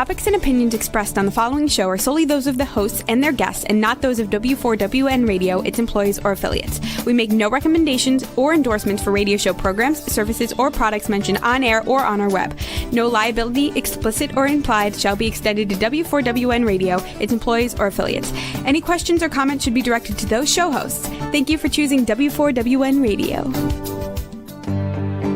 topics and opinions expressed on the following show are solely those of the hosts and their guests and not those of W4WN Radio, its employees, or affiliates. We make no recommendations or endorsements for radio show programs, services, or products mentioned on air or on our web. No liability, explicit or implied, shall be extended to W4WN Radio, its employees, or affiliates. Any questions or comments should be directed to those show hosts. Thank you for choosing W4WN Radio.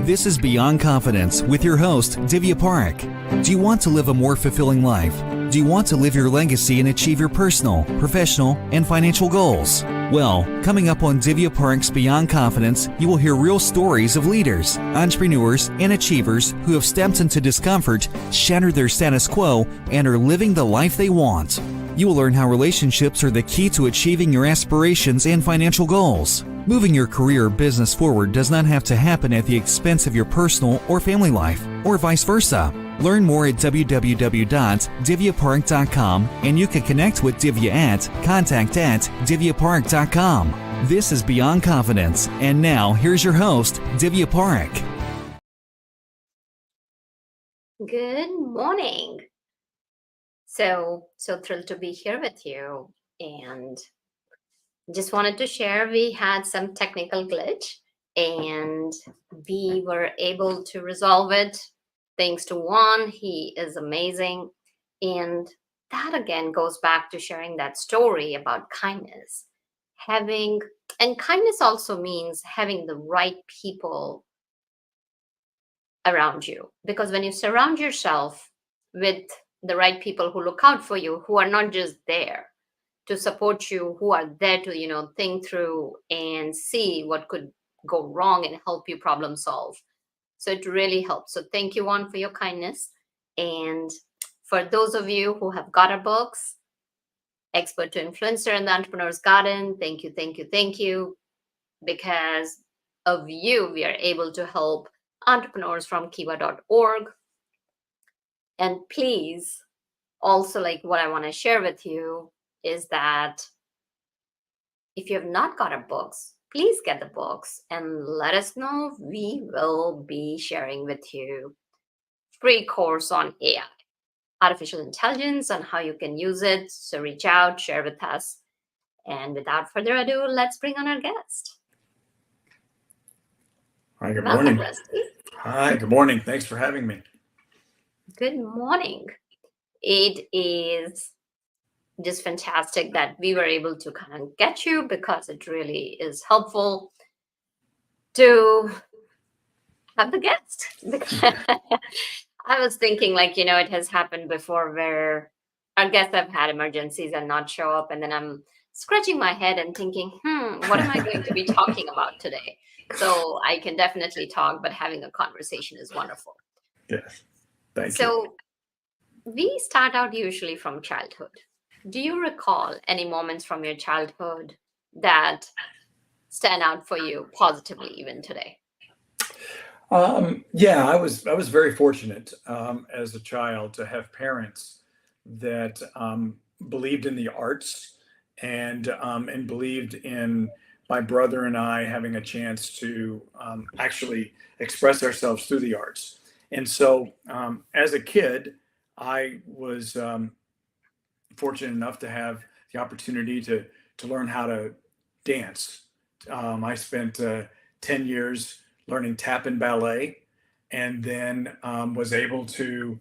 This is Beyond Confidence with your host, Divya Parekh. Do you want to live a more fulfilling life? Do you want to live your legacy and achieve your personal, professional, and financial goals? Well, coming up on Divya Parekh's Beyond Confidence, you will hear real stories of leaders, entrepreneurs, and achievers who have stepped into discomfort, shattered their status quo, and are living the life they want. You will learn how relationships are the key to achieving your aspirations and financial goals. Moving your career or business forward does not have to happen at the expense of your personal or family life, or vice versa. Learn more at www.divyaparekh.com, and you can connect with Divya at contact@divyaparekh.com. This is Beyond Confidence, and now here's your host, Divya Parekh. Good morning. So thrilled to be here with you, and just wanted to share we had some technical glitch and we were able to resolve it thanks to Juan. He is amazing. And that again goes back to sharing that story about kindness. And kindness also means having the right people around you. Because when you surround yourself with the right people who look out for you, who are not just there to support you, who are there to, think through and see what could go wrong and help you problem solve. So it really helps. So thank you, Juan, for your kindness. And for those of you who have got our books, Expert to Influencer in the Entrepreneur's Garden, thank you. Because of you, we are able to help entrepreneurs from kiva.org. And please, also what I want to share with you is that if you have not got our books, please get the books and let us know. We will be sharing with you free course on AI, artificial intelligence, on how you can use it. So reach out, share with us. And without further ado, let's bring on our guest. Hi, good Welcome, morning. Rusty. Hi, good morning. Thanks for having me. Good morning. It is just fantastic that we were able to kind of get you, because it really is helpful to have the guest. I was thinking it has happened before where our guests have had emergencies and not show up. And then I'm scratching my head and thinking, what am I going to be talking about today? So I can definitely talk, but having a conversation is wonderful. Yes, thank you. So we start out usually from childhood. Do you recall any moments from your childhood that stand out for you positively even today? Yeah, I was very fortunate as a child to have parents that believed in the arts and believed in my brother and I having a chance to actually express ourselves through the arts. And so as a kid, I was fortunate enough to have the opportunity to learn how to dance. I spent 10 years learning tap and ballet, and then was able to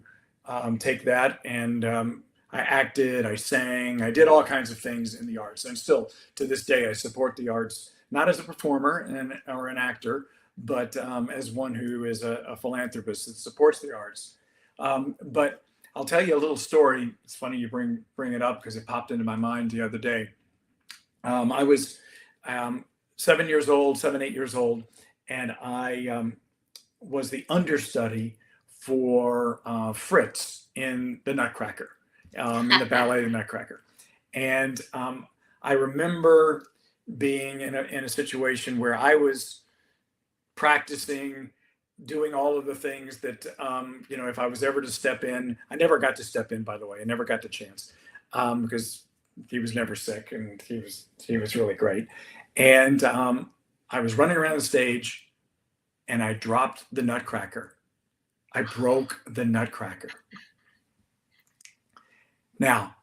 take that and I acted, I sang, I did all kinds of things in the arts. And still to this day, I support the arts, not as a performer or an actor, but as one who is a philanthropist that supports the arts. But I'll tell you a little story. It's funny you bring it up because it popped into my mind the other day. I was 8 years old, and I was the understudy for Fritz in the Nutcracker, in the ballet The Nutcracker. And I remember being in a situation where I was practicing, doing all of the things that, if I was ever to step in. I never got to step in, by the way. I never got the chance because he was never sick, and he was really great. And I was running around the stage, and I dropped the Nutcracker. I broke the Nutcracker. Now,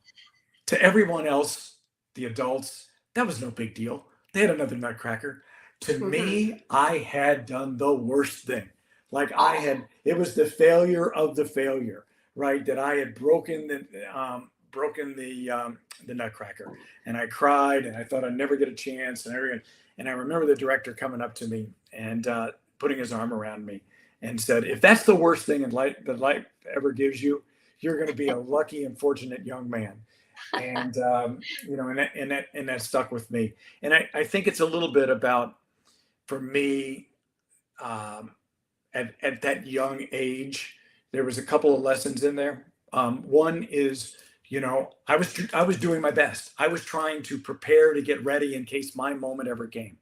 to everyone else, the adults, that was no big deal. They had another nutcracker. To Mhm. me, I had done the worst thing. Like Oh. it was the failure of the failure, right? That I had broken the nutcracker, and I cried, and I thought I'd never get a chance, and everything. And I remember the director coming up to me and putting his arm around me and said, "If that's the worst thing in life that life ever gives you, you're going to be a lucky and fortunate young man." And and that stuck with me. And I think it's a little bit about, for me, um, at that young age, there was a couple of lessons in there. One is, I was doing my best. I was trying to prepare to get ready in case my moment ever came,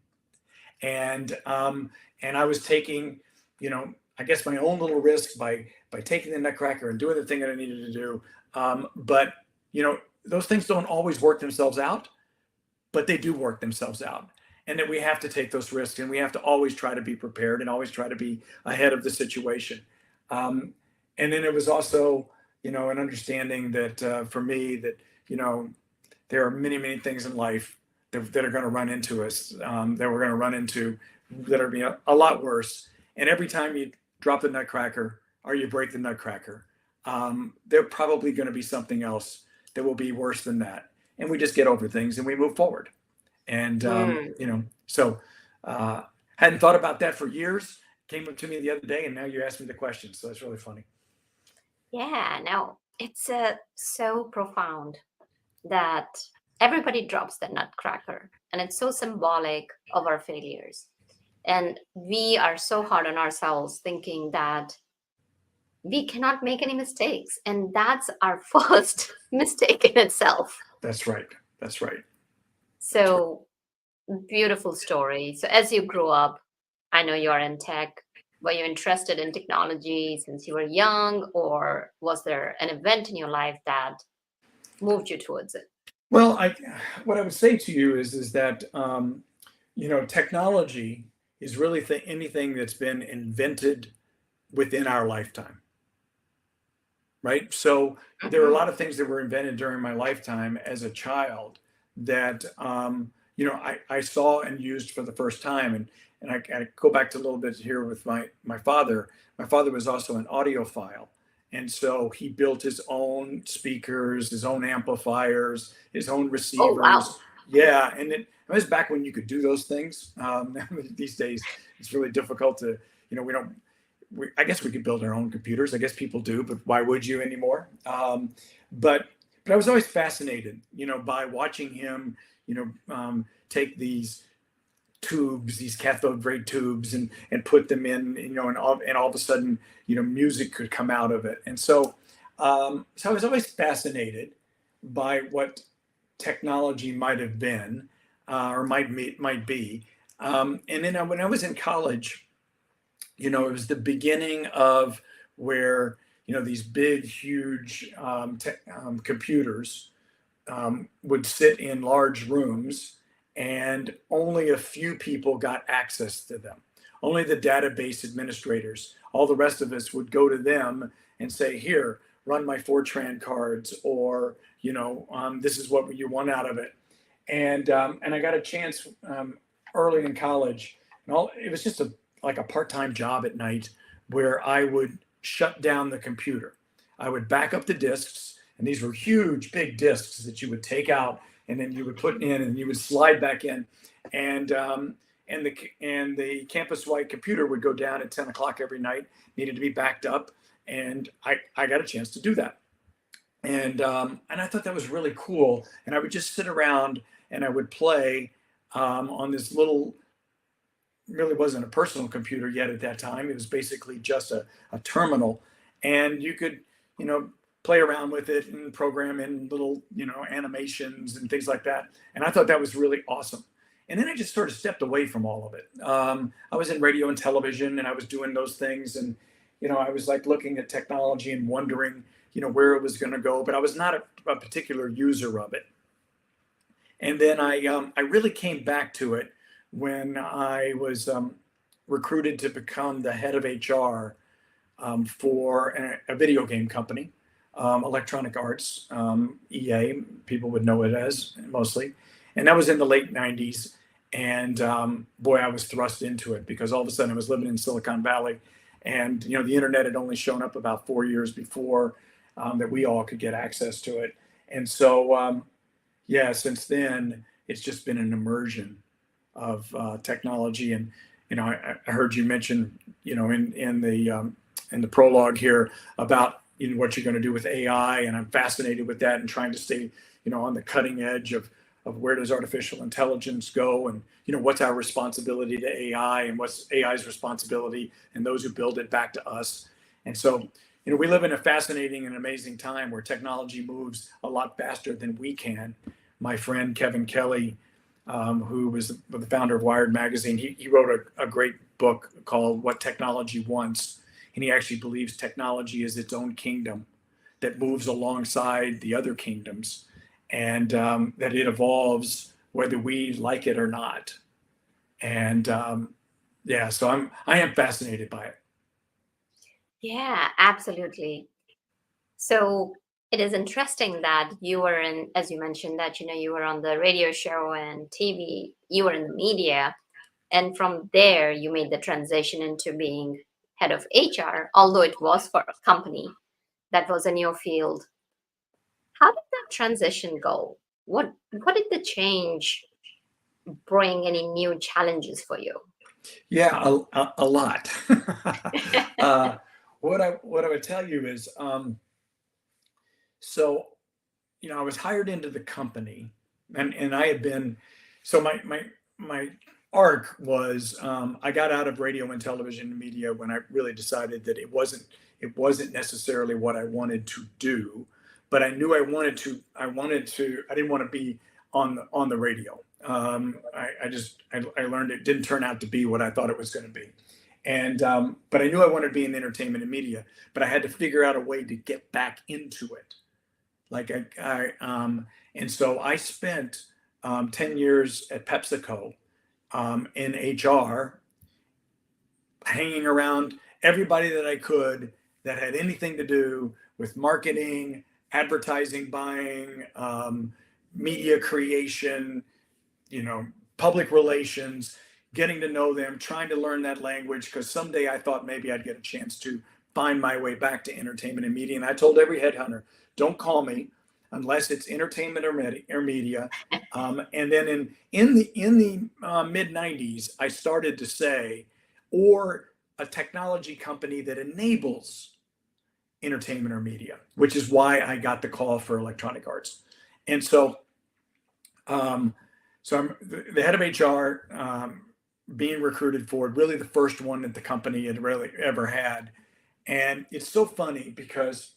and I was taking, I guess, my own little risk by taking the nutcracker and doing the thing that I needed to do. But those things don't always work themselves out, but they do work themselves out. And that we have to take those risks, and we have to always try to be prepared and always try to be ahead of the situation. Um, and then it was also, an understanding that, for me, that, you know, there are many, many things in life that are going to run into us, that we're going to run into, that are being a lot worse. And every time you drop the nutcracker or you break the nutcracker, there probably going to be something else that will be worse than that. And we just get over things and we move forward. And Mm. so uh, hadn't thought about that for years. Came up to me the other day, and now you asked me the question. So it's really funny. Yeah, no, it's so profound that everybody drops the nutcracker, and it's so symbolic of our failures. And we are so hard on ourselves, thinking that we cannot make any mistakes. And that's our first mistake in itself. That's right. That's right. That's right. So, beautiful story. So, as you grew up, I know you are in tech. Were you interested in technology since you were young, or was there an event in your life that moved you towards it? Well, what I would say to you is that technology is really anything that's been invented within our lifetime, right? So there are a Hmm. lot of things that were invented during my lifetime as a child that I saw and used for the first time. And I go back to a little bit here with my father. My father was also an audiophile. And so he built his own speakers, his own amplifiers, his own Oh, wow. receivers. Yeah, and it was back when you could do those things. These days, it's really difficult to, we don't I guess we could build our own computers. I guess people do, but why would you anymore? But but I was always fascinated, by watching him, take these tubes, these cathode ray tubes, and put them in, and all of a sudden, music could come out of it. And so I was always fascinated by what technology might have been, or might be. And then when I was in college, it was the beginning of where, these big, huge computers would sit in large rooms, and only a few people got access to them. Only the database administrators. All the rest of us would go to them and say, "Here, run my Fortran cards," or "This is what you want out of it." And I got a chance, early in college, and it was just like a part-time job at night, where I would shut down the computer. I would back up the disks, and these were huge, big disks that you would take out, and then you would put in, and you would slide back in, and the campus-wide computer would go down at 10 o'clock every night. Needed to be backed up, and I got a chance to do that, and I thought that was really cool. And I would just sit around and I would play, on this little, really wasn't a personal computer yet at that time. It was basically just a terminal, and you could, play around with it and program in little, animations and things like that. And I thought that was really awesome. And then I just sort of stepped away from all of it. I was in radio and television, and I was doing those things, and I was like looking at technology and wondering, where it was going to go, but I was not a particular user of it. And then I really came back to it when I was, recruited to become the head of HR, for a video game company. electronic arts, EA, people would know it as mostly. And that was in the late 90s. And boy, I was thrust into it because all of a sudden I was living in Silicon Valley. And, the internet had only shown up about 4 years before that we all could get access to it. And so, yeah, since then, it's just been an immersion of technology. And, I heard you mention, in the prologue here about what you're going to do with AI, and I'm fascinated with that and trying to stay, on the cutting edge of where does artificial intelligence go, and what's our responsibility to AI, and what's AI's responsibility, and those who build it back to us. And so, we live in a fascinating and amazing time where technology moves a lot faster than we can. My friend Kevin Kelly, who was the founder of Wired magazine, he wrote a great book called What Technology Wants. And he actually believes technology is its own kingdom that moves alongside the other kingdoms, and that it evolves whether we like it or not. And yeah, so I am fascinated by it. Yeah, absolutely. So it is interesting that you were in, as you mentioned, that you were on the radio show and TV, you were in the media, and from there you made the transition into being head of HR, although it was for a company that was in your field. How did that transition go? What did the change bring? Any new challenges for you? Yeah, a lot. What I would tell you is, so I was hired into the company, and I had been, so my arc was, I got out of radio and television and media when I really decided that it wasn't necessarily what I wanted to do, but I knew I didn't want to be on the radio. I learned it didn't turn out to be what I thought it was going to be. And but I knew I wanted to be in entertainment and media, but I had to figure out a way to get back into it. And so I spent 10 years at PepsiCo in HR, hanging around everybody that I could that had anything to do with marketing, advertising, buying, media creation, public relations, getting to know them, trying to learn that language, because someday I thought maybe I'd get a chance to find my way back to entertainment and media. And I told every headhunter, don't call me unless it's entertainment or media. And then in the mid 90s, I started to say, or a technology company that enables entertainment or media, which is why I got the call for electronic arts. And so, so I'm the head of HR, being recruited for really the first one that the company had really ever had. And it's so funny because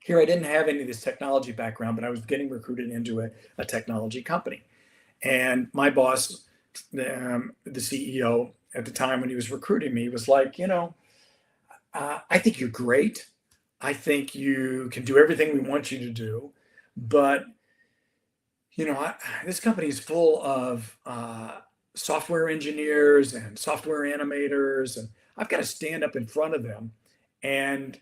here I didn't have any of this technology background, but I was getting recruited into a technology company. And my boss, the CEO at the time when he was recruiting me, was like, I think you're great. I think you can do everything we want you to do. But, this company is full of software engineers and software animators, and I've got to stand up in front of them and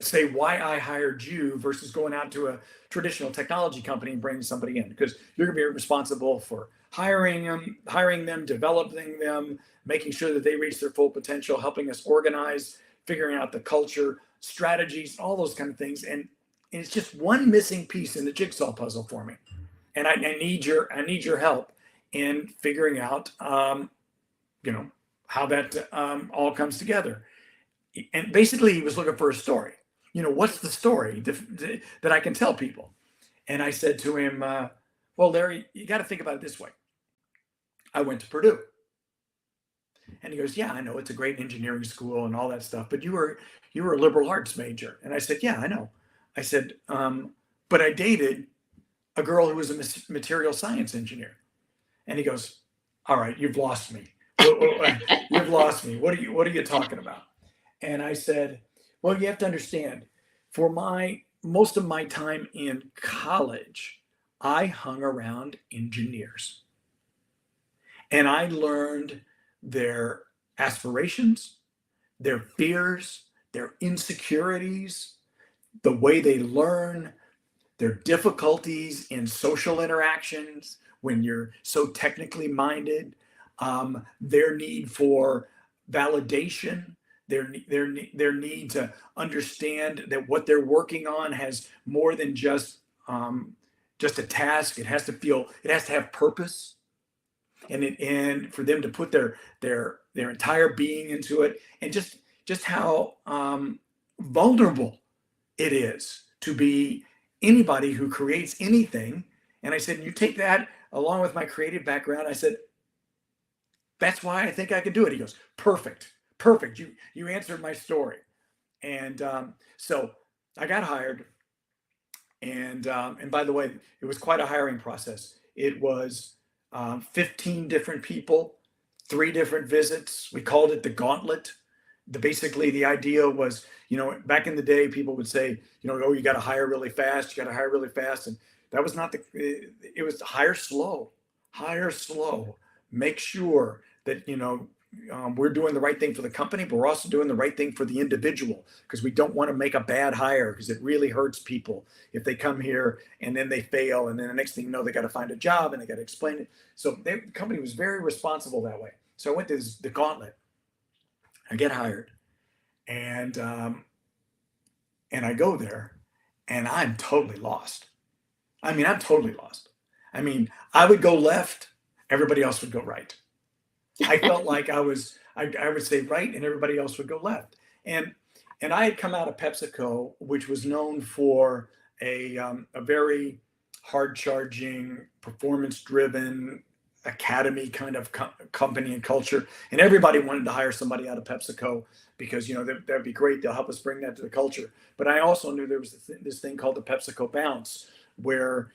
say why I hired you versus going out to a traditional technology company and bringing somebody in, because you're going to be responsible for hiring them, developing them, making sure that they reach their full potential, helping us organize, figuring out the culture, strategies, all those kind of things. And it's just one missing piece in the jigsaw puzzle for me. And I need your help in figuring out, how that all comes together. And basically he was looking for a story. What's the story that I can tell people? And I said to him, well, Larry, you got to think about it this way. I went to Purdue. And he goes, yeah, I know it's a great engineering school and all that stuff, but you were a liberal arts major. And I said, yeah, I know. I said, but I dated a girl who was a material science engineer. And he goes, all right, you've lost me. You've lost me. What are you talking about? And I said, well, you have to understand, for most of my time in college, I hung around engineers. And I learned their aspirations, their fears, their insecurities, the way they learn, their difficulties in social interactions when you're so technically minded, their need for validation, their need to understand that what they're working on has more than just a task. It has to have purpose, and for them to put their entire being into it, and just how vulnerable it is to be anybody who creates anything. And I said, you take that along with my creative background. I said, that's why I think I could do it. He goes, perfect, perfect. You answered my story. And so I got hired. And by the way, it was quite a hiring process. It was 15 different people, 3 different visits. We called it the gauntlet. Basically the idea was, back in the day, people would say, oh, you got to hire really fast. You got to hire really fast. And that was not it was hire slow, make sure that, we're doing the right thing for the company, but we're also doing the right thing for the individual, because we don't want to make a bad hire, because it really hurts people if they come here and then they fail. And then the next thing you know, they got to find a job and they got to explain it. So the company was very responsible that way. So I went to the gauntlet. I get hired, and I go there, and I'm totally lost. I'm totally lost. I would go left, everybody else would go right. I felt like I would say right, and everybody else would go left. And I had come out of PepsiCo, which was known for a very hard charging, performance driven academy kind of company and culture, and everybody wanted to hire somebody out of PepsiCo because that'd be great. They'll help us bring that to the culture. But I also knew there was this thing called the PepsiCo bounce, where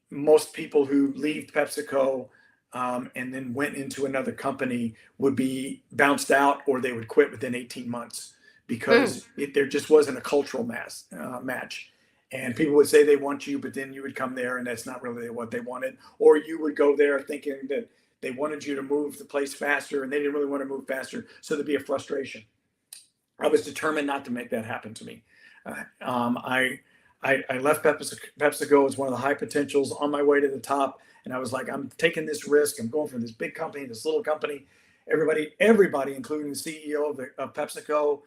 most people who leave PepsiCo and then went into another company would be bounced out, or they would quit within 18 months because there just wasn't a cultural match. And people would say they want you, but then you would come there and that's not really what they wanted. Or you would go there thinking that they wanted you to move the place faster and they didn't really want to move faster. So there'd be a frustration. I was determined not to make that happen to me. I left PepsiCo as one of the high potentials on my way to the top. And I was like, I'm taking this risk. I'm going from this big company, this little company. Everybody, including the CEO of PepsiCo,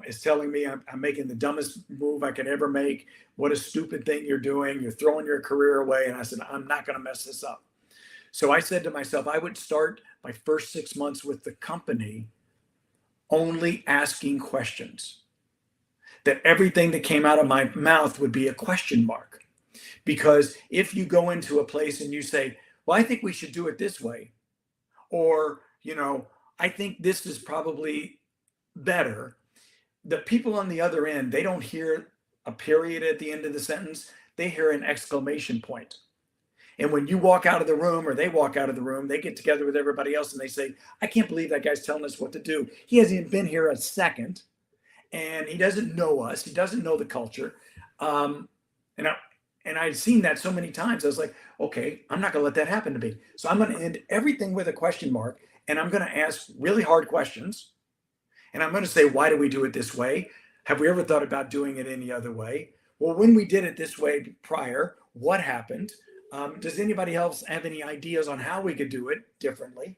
is telling me I'm making the dumbest move I could ever make. What a stupid thing you're doing. You're throwing your career away. And I said, I'm not going to mess this up. So I said to myself, I would start my first 6 months with the company only asking questions. That everything that came out of my mouth would be a question mark. Because if you go into a place and you say, well, I think we should do it this way, or, I think this is probably better, the people on the other end, they don't hear a period at the end of the sentence. They hear an exclamation point. And when you walk out of the room, or they walk out of the room, they get together with everybody else and they say, I can't believe that guy's telling us what to do. He hasn't even been here a second, and he doesn't know us. He doesn't know the culture. And I'd seen that so many times. I was like, okay, I'm not going to let that happen to me. So I'm going to end everything with a question mark, and I'm going to ask really hard questions. And I'm going to say, why do we do it this way? Have we ever thought about doing it any other way? Well, when we did it this way prior, what happened? Does anybody else have any ideas on how we could do it differently?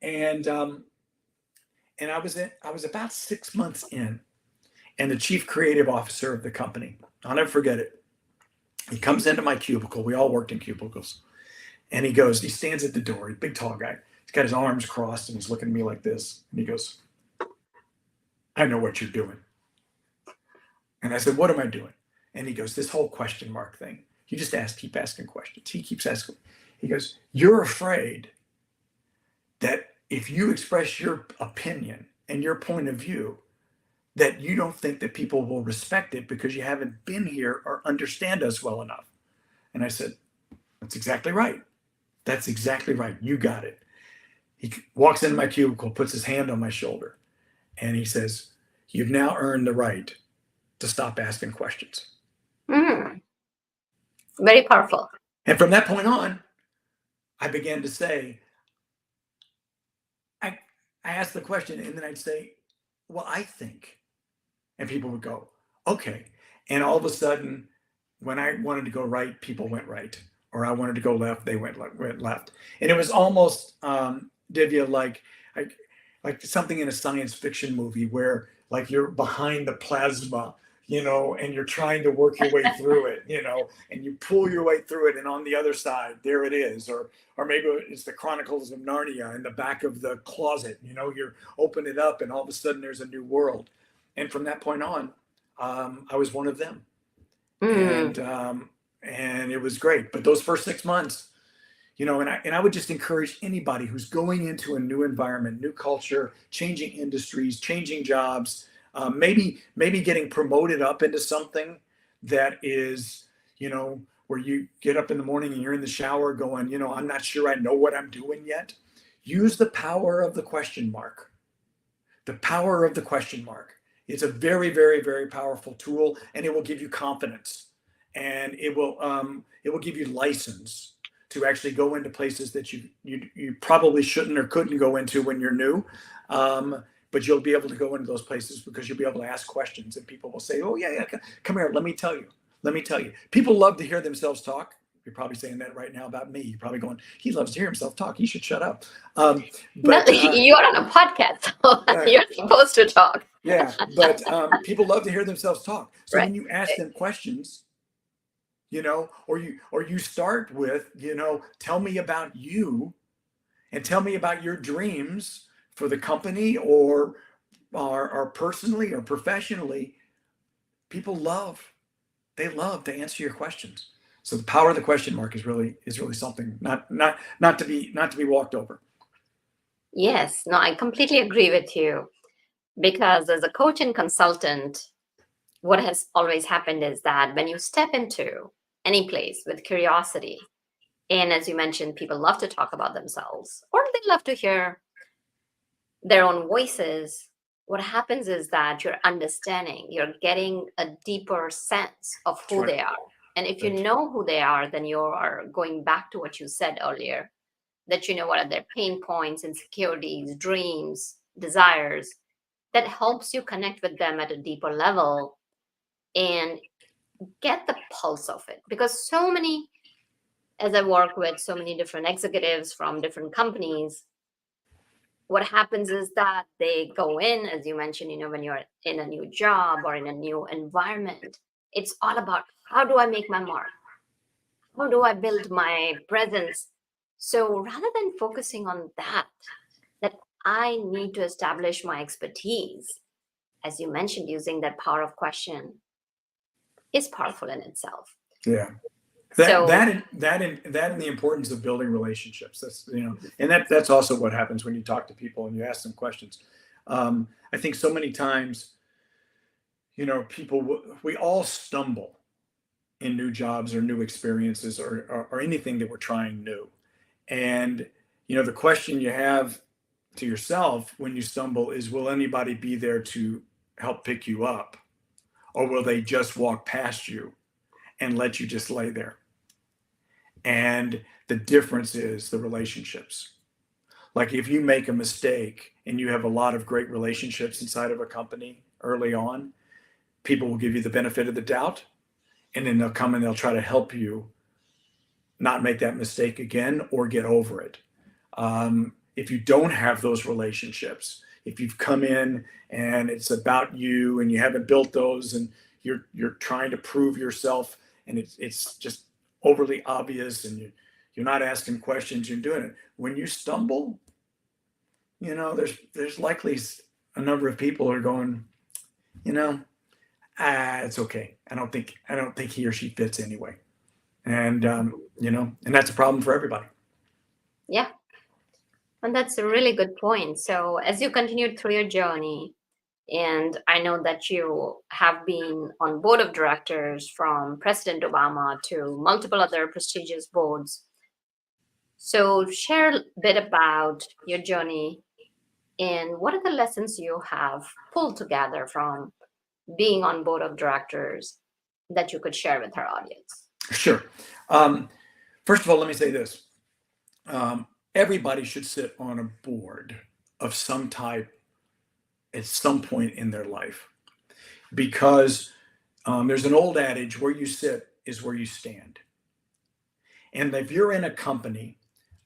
And I was about 6 months in, and the chief creative officer of the company, I'll never forget it. He comes into my cubicle. We all worked in cubicles. And he stands at the door. He's a big, tall guy. He's got his arms crossed and he's looking at me like this. And he goes, I know what you're doing. And I said, what am I doing? And he goes, this whole question mark thing. You just keep asking questions. He keeps asking. He goes, you're afraid that if you express your opinion and your point of view, that you don't think that people will respect it because you haven't been here or understand us well enough. And I said, that's exactly right. That's exactly right. You got it. He walks into my cubicle, puts his hand on my shoulder, and he says, you've now earned the right to stop asking questions. Very powerful. And from that point on, I began to say, I asked the question, and then I'd say, well, I think. And people would go, okay. And all of a sudden, when I wanted to go right, people went right. Or I wanted to go left, they went left. And it was almost, Divya, like something in a science fiction movie where like you're behind the plasma, and you're trying to work your way through it, and you pull your way through it, and on the other side, there it is. Or maybe it's the Chronicles of Narnia in the back of the closet, you're open it up, and all of a sudden there's a new world. And from that point on, I was one of them. And it was great. But those first 6 months, and I would just encourage anybody who's going into a new environment, new culture, changing industries, changing jobs, maybe getting promoted up into something that is, where you get up in the morning and you're in the shower going, I'm not sure I know what I'm doing yet. Use the power of the question mark. The power of the question mark. It's a very, very, very powerful tool, and it will give you confidence, and it will give you license to actually go into places that you probably shouldn't or couldn't go into when you're new. But you'll be able to go into those places because you'll be able to ask questions, and people will say, oh yeah, come here, let me tell you. People love to hear themselves talk. You're probably saying that right now about me. You're probably going, he loves to hear himself talk. He should shut up. You're on a podcast, so you're supposed to talk. Yeah, but people love to hear themselves talk. So Right. when you ask them questions, or you start with, tell me about you, and tell me about your dreams for the company or personally or professionally. People love to answer your questions. So the power of the question mark is really something not to be walked over. Yes, no, I completely agree with you, because as a coach and consultant, what has always happened is that when you step into any place with curiosity, and as you mentioned, people love to talk about themselves or they love to hear their own voices. What happens is that you're getting a deeper sense of who That's right. they are. And if you know who they are, then you are going back to what you said earlier, that you know what are their pain points, insecurities, dreams, desires. That helps you connect with them at a deeper level and get the pulse of it. Because so many, as I work with so many different executives from different companies, what happens is that they go in, as you mentioned, when you're in a new job or in a new environment, it's all about, how do I make my mark? How do I build my presence? So rather than focusing on that I need to establish my expertise, as you mentioned, using that power of question is powerful in itself. Yeah. So That and the importance of building relationships. That's and that's also what happens when you talk to people and you ask them questions. I think so many times, we all stumble in new jobs or new experiences or anything that we're trying new. And the question you have to yourself when you stumble is, will anybody be there to help pick you up, or will they just walk past you and let you just lay there? And the difference is the relationships. Like if you make a mistake and you have a lot of great relationships inside of a company early on, people will give you the benefit of the doubt, and then they'll come and they'll try to help you not make that mistake again or get over it. If you don't have those relationships, if you've come in and it's about you and you haven't built those, and you're trying to prove yourself, and it's just overly obvious, and you're not asking questions, you're doing it. When you stumble, there's likely a number of people who are going, it's okay. I don't think he or she fits anyway. And and that's a problem for everybody. yeah, and that's a really good point. So as you continued through your journey, and I know that you have been on board of directors from President Obama to multiple other prestigious boards. So share a bit about your journey and what are the lessons you have pulled together from being on board of directors that you could share with our audience. Sure. First of all, let me say this. Everybody should sit on a board of some type at some point in their life, because There's an old adage, where you sit is where you stand. And if you're in a company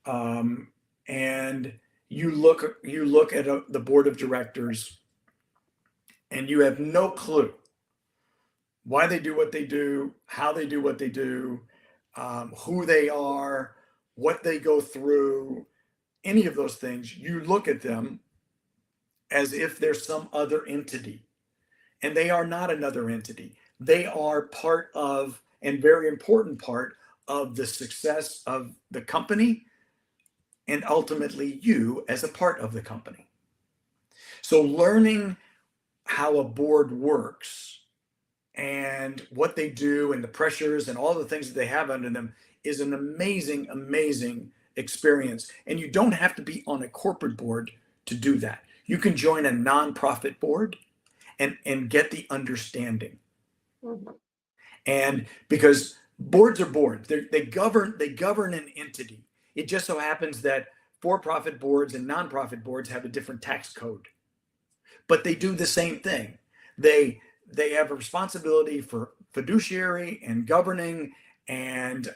and you look at the board of directors and you have no clue why they do what they do, how they do what they do, who they are, what they go through, any of those things, you look at them as if they're some other entity. And they are not another entity. They are part of, and very important part of, the success of the company, and ultimately you as a part of the company. So learning how a board works and what they do and the pressures and all the things that they have under them is an amazing, amazing experience. And you don't have to be on a corporate board to do that. You can join a nonprofit board and get the understanding. Mm-hmm. And because boards are boards, they govern an entity. It just so happens that for-profit boards and nonprofit boards have a different tax code, but they do the same thing. They have a responsibility for fiduciary and governing and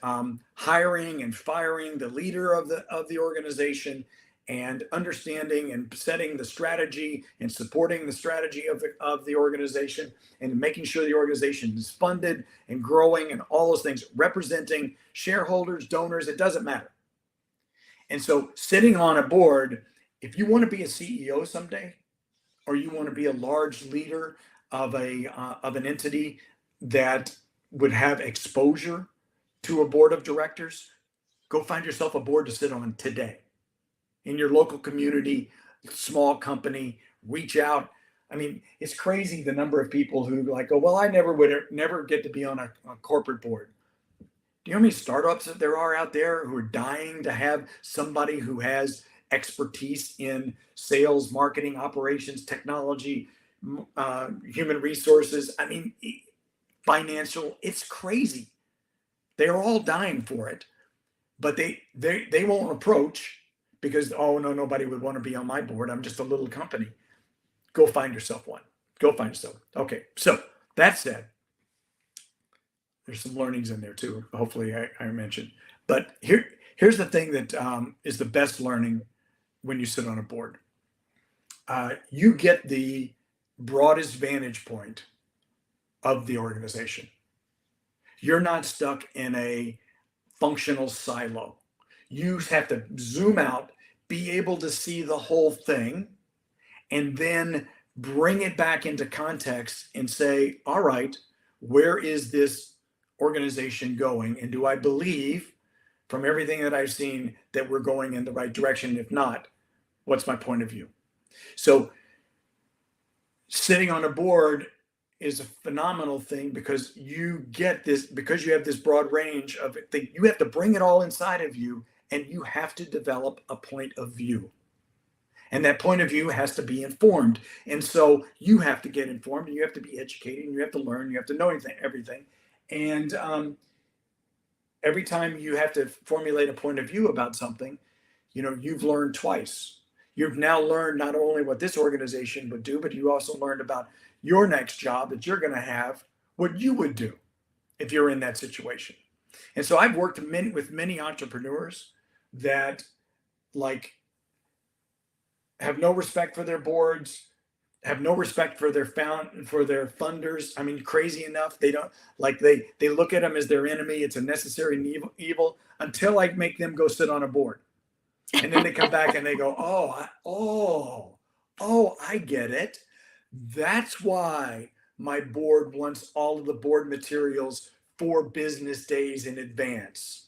hiring and firing the leader of the organization, and understanding and setting the strategy and supporting the strategy of the organization, and making sure the organization is funded and growing and all those things, representing shareholders, donors, it doesn't matter. And so sitting on a board, if you want to be a CEO someday, or you want to be a large leader of an entity that would have exposure to a board of directors, go find yourself a board to sit on today. In your local community, small company, reach out. I mean, it's crazy the number of people who like, oh, well, I never get to be on a corporate board. Do you know how many startups that there are out there who are dying to have somebody who has expertise in sales, marketing, operations, technology, human resources? I mean, financial, it's crazy. They're all dying for it, but they won't approach because, oh, no, nobody would want to be on my board. I'm just a little company. Go find yourself one. Go find yourself. Okay. So that said, there's some learnings in there too. Hopefully I mentioned, but here's the thing that is the best learning when you sit on a board. You get the broadest vantage point of the organization. You're not stuck in a functional silo. You have to zoom out, be able to see the whole thing, and then bring it back into context and say, all right, where is this organization going? And do I believe from everything that I've seen that we're going in the right direction? If not, what's my point of view? So sitting on a board is a phenomenal thing because you get this, because you have this broad range of things. You have to bring it all inside of you, and you have to develop a point of view. And that point of view has to be informed. And so you have to get informed, and you have to be educated, and you have to learn, you have to know everything. And every time you have to formulate a point of view about something, you've learned twice. You've now learned not only what this organization would do, but you also learned about your next job that you're going to have, what you would do if you're in that situation. And so I've worked with many entrepreneurs that have no respect for their boards, have no respect for their funders. I mean, crazy enough, they don't they look at them as their enemy. It's a necessary evil until I make them go sit on a board. And then they come back and they go, I get it. That's why my board wants all of the board materials 4 business days in advance,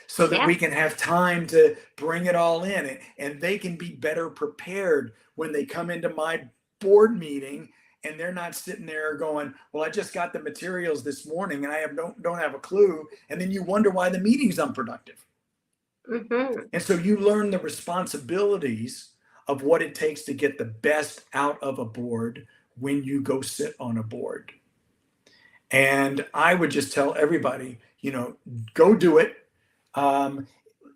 so that we can have time to bring it all in, and they can be better prepared when they come into my board meeting, and they're not sitting there going, well, I just got the materials this morning and I don't have a clue. And then you wonder why the meeting's unproductive. Mm-hmm. And so you learn the responsibilities of what it takes to get the best out of a board when you go sit on a board. And I would just tell everybody, go do it. And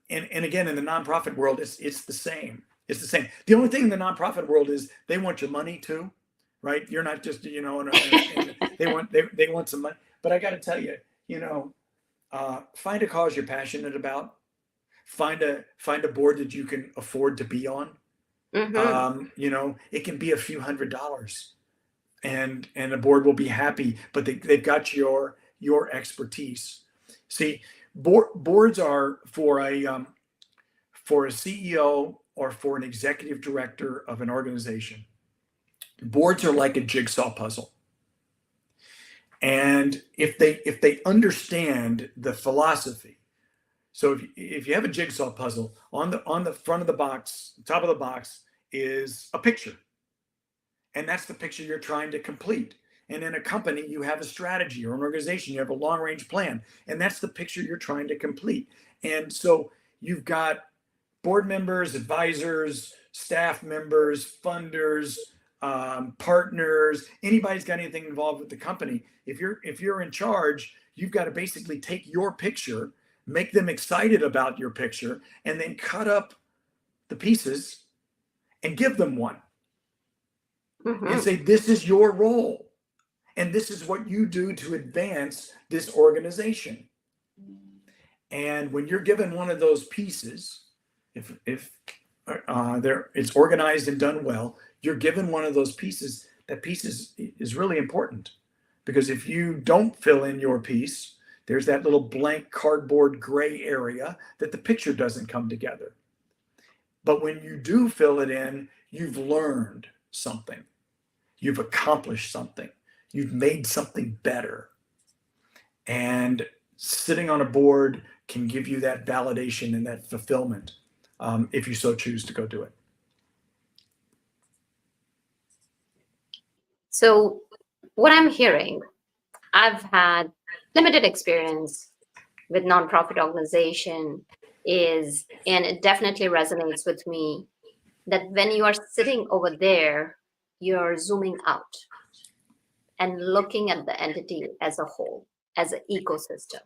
again, in the nonprofit world, it's the same. It's the same. The only thing in the nonprofit world is they want your money too, right? You're not just, they want some money. But I got to tell you, find a cause you're passionate about. Find a board that you can afford to be on. It can be a few $100s, and the board will be happy. But they've got your expertise. See, boards are for a CEO or for an executive director of an organization. Boards are like a jigsaw puzzle. And if they understand the philosophy, so if you have a jigsaw puzzle, on the front of the box, top of the box is a picture. And that's the picture you're trying to complete. And in a company, you have a strategy, or an organization, you have a long-range plan. And that's the picture you're trying to complete. And so you've got board members, advisors, staff members, funders, partners, anybody's got anything involved with the company. If you're in charge, you've got to basically take your picture, make them excited about your picture, and then cut up the pieces and give them one. And say, this is your role, and this is what you do to advance this organization. And when you're given one of those pieces, if it's organized and done well, you're given one of those pieces. That piece is really important, because if you don't fill in your piece, there's that little blank cardboard gray area that the picture doesn't come together. But when you do fill it in, you've learned something. You've accomplished something. You've made something better. And sitting on a board can give you that validation and that fulfillment, if you so choose to go do it. So what I'm hearing, I've had limited experience with nonprofit organization, and it definitely resonates with me, that when you are sitting over there, you're zooming out and looking at the entity as a whole, as an ecosystem,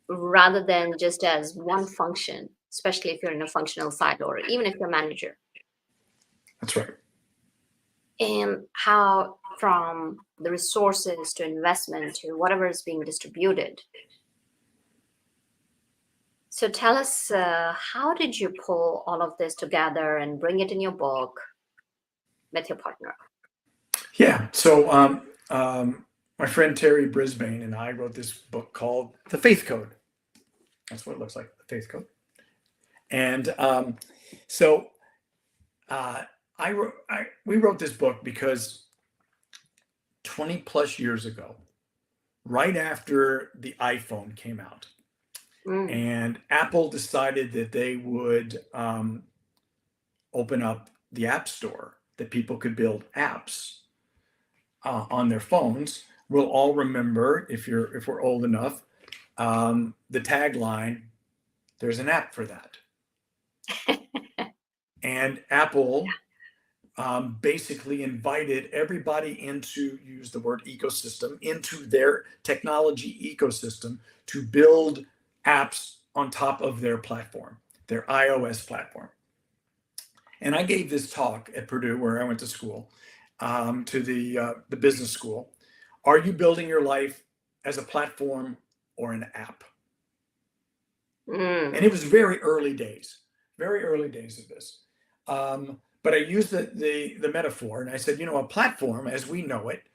rather than just as one function, especially if you're in a functional silo, or even if you're a manager. That's right. And how from the resources to investment to whatever is being distributed. So tell us, how did you pull all of this together and bring it in your book with your partner? Yeah. So my friend Terry Brisbane and I wrote this book called The Faith Code. That's what it looks like, The Faith Code. And we wrote this book because 20 plus years ago, right after the iPhone came out, and Apple decided that they would open up the App Store, that people could build apps on their phones. We'll all remember, if we're old enough, the tagline, "There's an app for that." And Apple basically invited everybody into, use the word ecosystem, into their technology ecosystem to build apps on top of their platform, their iOS platform. And I gave this talk at Purdue, where I went to school, to the business school. Are you building your life as a platform or an app? And it was very early days of this. But I used the metaphor, and I said, a platform as we know it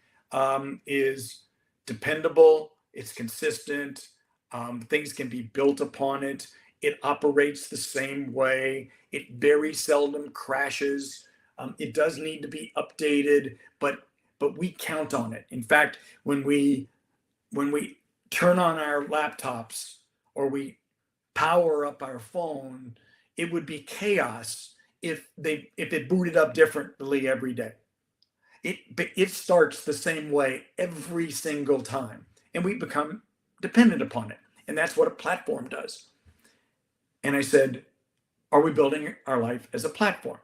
is dependable, it's consistent, things can be built upon it, it operates the same way, it very seldom crashes, it does need to be updated, but we count on it. In fact, when we turn on our laptops or we power up our phone, it would be chaos if it booted up differently every day. It starts the same way every single time, and we become dependent upon it. And that's what a platform does. And I said, are we building our life as a platform?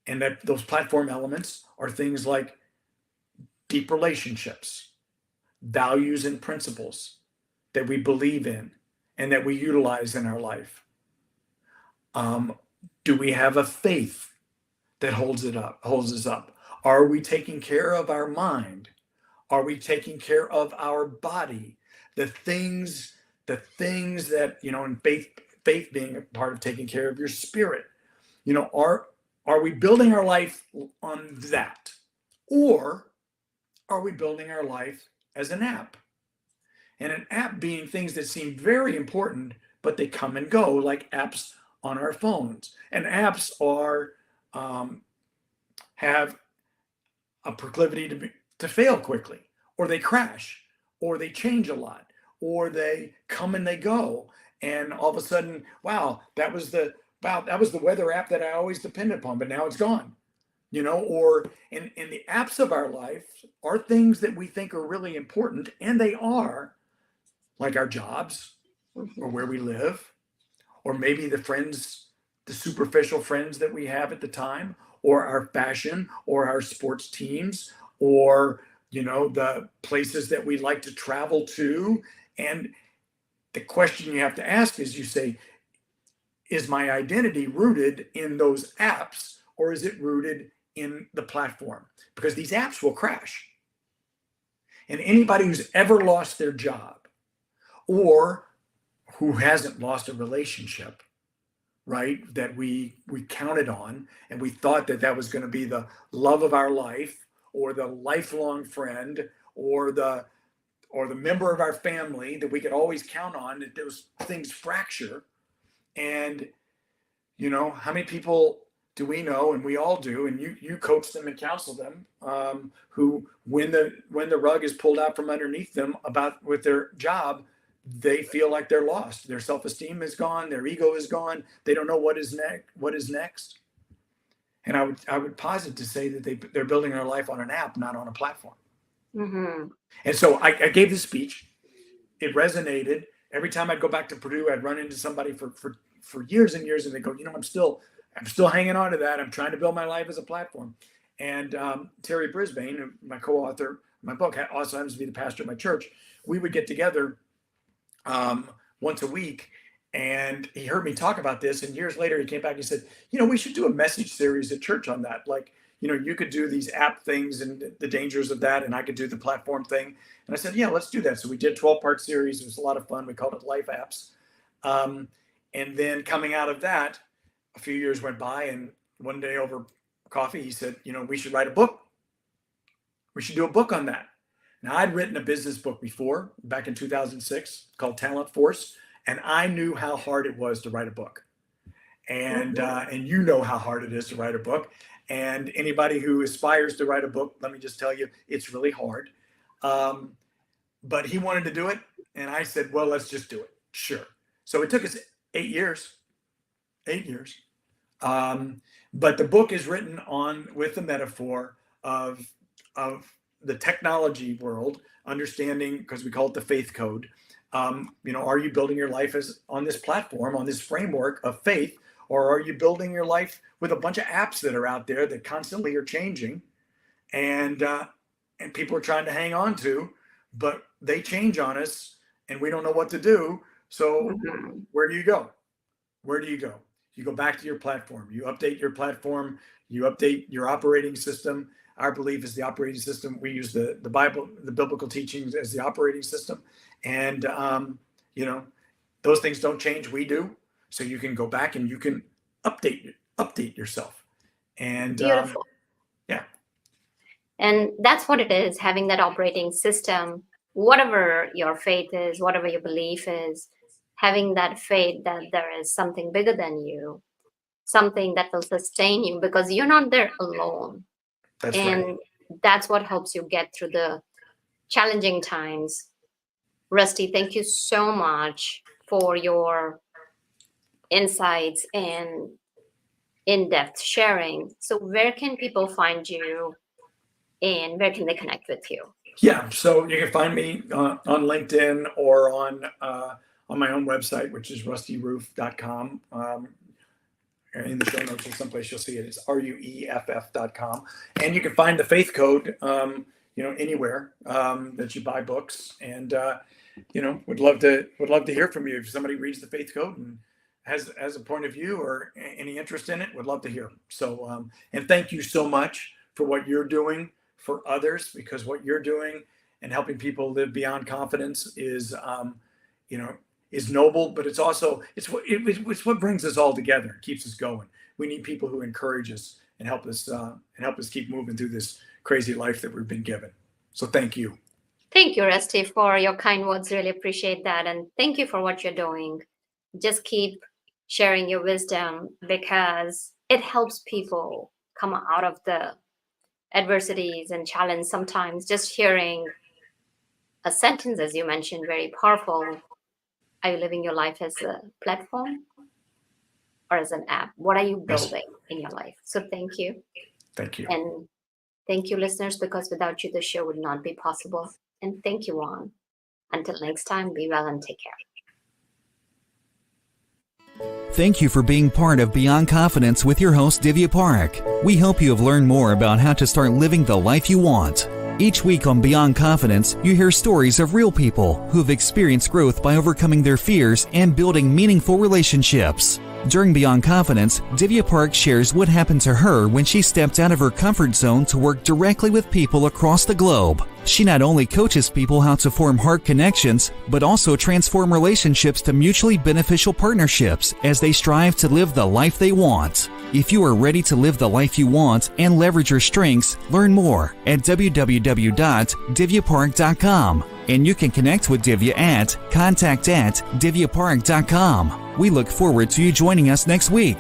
And that those platform elements are things like deep relationships, values and principles that we believe in and that we utilize in our life. Do we have a faith that holds us up? Are we taking care of our mind? Are we taking care of our body? The things that, and faith being a part of taking care of your spirit. Are we building our life on that? Or are we building our life as an app? And an app being things that seem very important, but they come and go, like apps on our phones. And apps have a proclivity to fail quickly, or they crash, or they change a lot, or they come and they go. And all of a sudden, wow, that was the weather app that I always depended upon, but now it's gone. Or in the apps of our life are things that we think are really important, and they are, like our jobs, or where we live, or maybe the superficial friends that we have at the time, or our fashion, or our sports teams, or the places that we like to travel to. And the question you have to ask is, you say, is my identity rooted in those apps, or is it rooted in the platform? Because these apps will crash. And anybody who's ever lost their job, or who hasn't lost a relationship, right, that we counted on, and we thought that was going to be the love of our life, or the lifelong friend, or the member of our family that we could always count on, that those things fracture. And how many people do we know, and we all do, and you coach them and counsel them, who when the rug is pulled out from underneath them with their job, they feel like they're lost. Their self-esteem is gone. Their ego is gone. They don't know what is next. And I would posit to say that they're building their life on an app, not on a platform. Mm-hmm. And so I gave this speech. It resonated. Every time I'd go back to Purdue, I'd run into somebody for years and years, and they go, I'm still hanging on to that. I'm trying to build my life as a platform. And Terry Brisbane, my co-author, my book, also happens to be the pastor of my church. We would get together once a week, and he heard me talk about this, and years later he came back and he said, we should do a message series at church on that. Like, you could do these app things and the dangers of that, and I could do the platform thing. And I said, yeah, let's do that. So we did a 12-part series. It was a lot of fun. We called it Life Apps. And then coming out of that, a few years went by, and one day over coffee, he said, we should write a book. We should do a book on that. Now, I'd written a business book before, back in 2006, called Talent Force, and I knew how hard it was to write a book. And how hard it is to write a book. And anybody who aspires to write a book, let me just tell you, it's really hard. But he wanted to do it, and I said, well, let's just do it. Sure. So it took us 8 years. 8 years. But the book is written with the metaphor of the technology world, understanding, because we call it the faith code. Are you building your life on this platform, on this framework of faith, or are you building your life with a bunch of apps that are out there that constantly are changing, and people are trying to hang on to, but they change on us, and we don't know what to do. So where do you go? Where do you go? You go back to your platform. You update your platform. You update your operating system. Our belief is the operating system. We use the Bible, the biblical teachings as the operating system. And, those things don't change. We do. So you can go back and you can update yourself. And beautiful. Yeah. And that's what it is, having that operating system, whatever your faith is, whatever your belief is, having that faith that there is something bigger than you, something that will sustain you, because you're not there alone. That's and right. That's what helps you get through the challenging times. Rusty, thank you so much for your insights and in-depth sharing. So where can people find you, and where can they connect with you? Yeah, so you can find me on LinkedIn, or on my own website, which is rustyrueff.com. In the show notes or someplace you'll see it. It's rueff.com. And you can find the Faith Code, anywhere that you buy books. And would love to hear from you. If somebody reads the Faith Code and has a point of view or any interest in it, would love to hear. So and thank you so much for what you're doing for others, because what you're doing and helping people live beyond confidence is, is noble, but it's also, it's what brings us all together and keeps us going. We need people who encourage us and help us keep moving through this crazy life that we've been given. So thank you. Thank you, Rusty, for your kind words. Really appreciate that. And thank you for what you're doing. Just keep sharing your wisdom, because it helps people come out of the adversities and challenge. Sometimes just hearing a sentence, as you mentioned, very powerful. Are you living your life as a platform or as an app? What are you building in your life? So thank you. Thank you. And thank you, listeners, because without you, the show would not be possible. And thank you, Juan. Until next time, be well and take care. Thank you for being part of Beyond Confidence with your host, Divya Parekh. We hope you have learned more about how to start living the life you want. Each week on Beyond Confidence, you hear stories of real people who have experienced growth by overcoming their fears and building meaningful relationships. During Beyond Confidence, Divya Parekh shares what happened to her when she stepped out of her comfort zone to work directly with people across the globe. She not only coaches people how to form heart connections, but also transform relationships to mutually beneficial partnerships as they strive to live the life they want. If you are ready to live the life you want and leverage your strengths, learn more at www.divyaparekh.com. And you can connect with Divya at contact@divyaparekh.com. We look forward to you joining us next week.